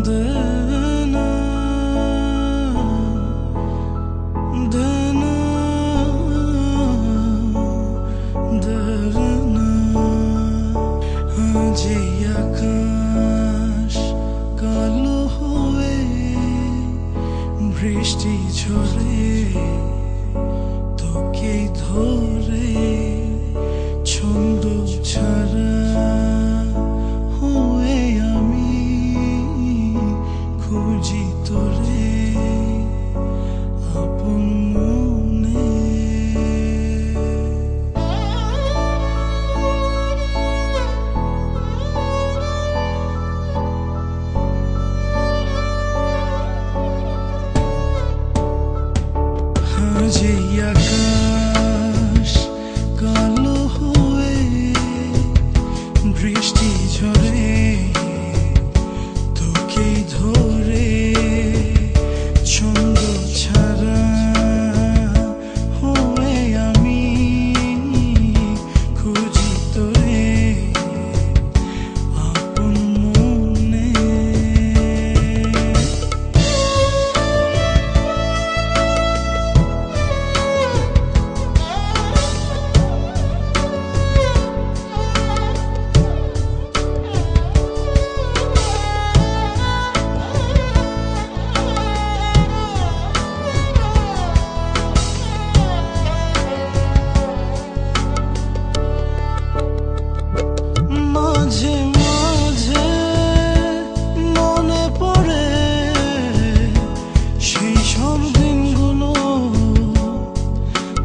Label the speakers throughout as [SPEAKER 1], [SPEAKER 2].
[SPEAKER 1] দেনা দেনা দেনা আজ এই আকাশ কালো হয়ে বৃষ্টি ঝরে তোকে ধরে ছন্দ ছাড়া হয়ে আমি খুঁজি তোরে আপন মনে আজ এই আকাশ কালো হয়ে বৃষ্টি ঝরে তোকে ধরে ছন্দ ছাড়া হয়ে আমি খুঁজি তোরে আপন মনে মাঝে মাঝে মনে পড়ে সেই সব দিনগুলো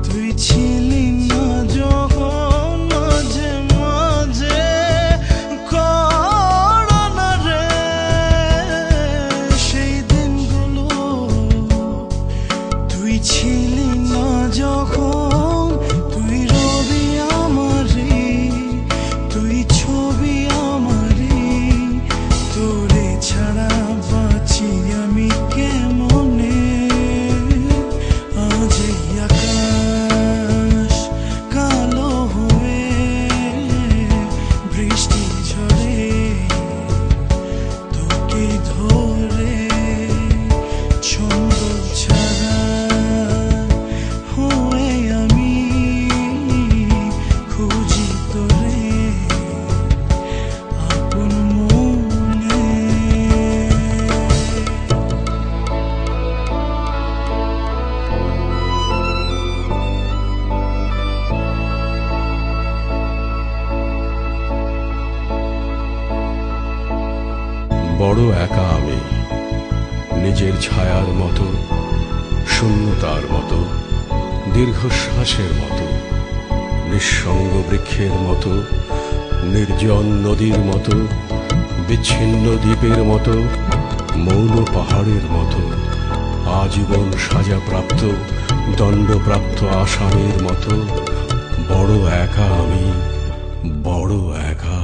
[SPEAKER 1] তুই ছিলি না যখন মাঝে মাঝে করোনা রে সেই দিনগুলো তুই ছিলি না যখন তুই রবি আমারে তুই ছবি আমারে তোরে ছাড়া বাঁচি আমি কেমনে আজ এই আকাশ কালো হয়ে বৃষ্টি ঝরে তোকে ধরে ছন্দ ছাড়া হয়ে আমি খুঁজি তোরে আপন মনে
[SPEAKER 2] বড় একা আমি, নিজের ছায়ার মতো, শূন্যতার মতো, দীর্ঘশ্বাসের মতো, নিঃসঙ্গ বৃক্ষের মতো, নির্জন নদীর মতো, বিচ্ছিন্ন দ্বীপের মতো, মৌন পাহাড়ের মতো, আজীবন সাজাপ্রাপ্ত দণ্ডপ্রাপ্ত আসামির মতো। বড় একা আমি, বড় একা।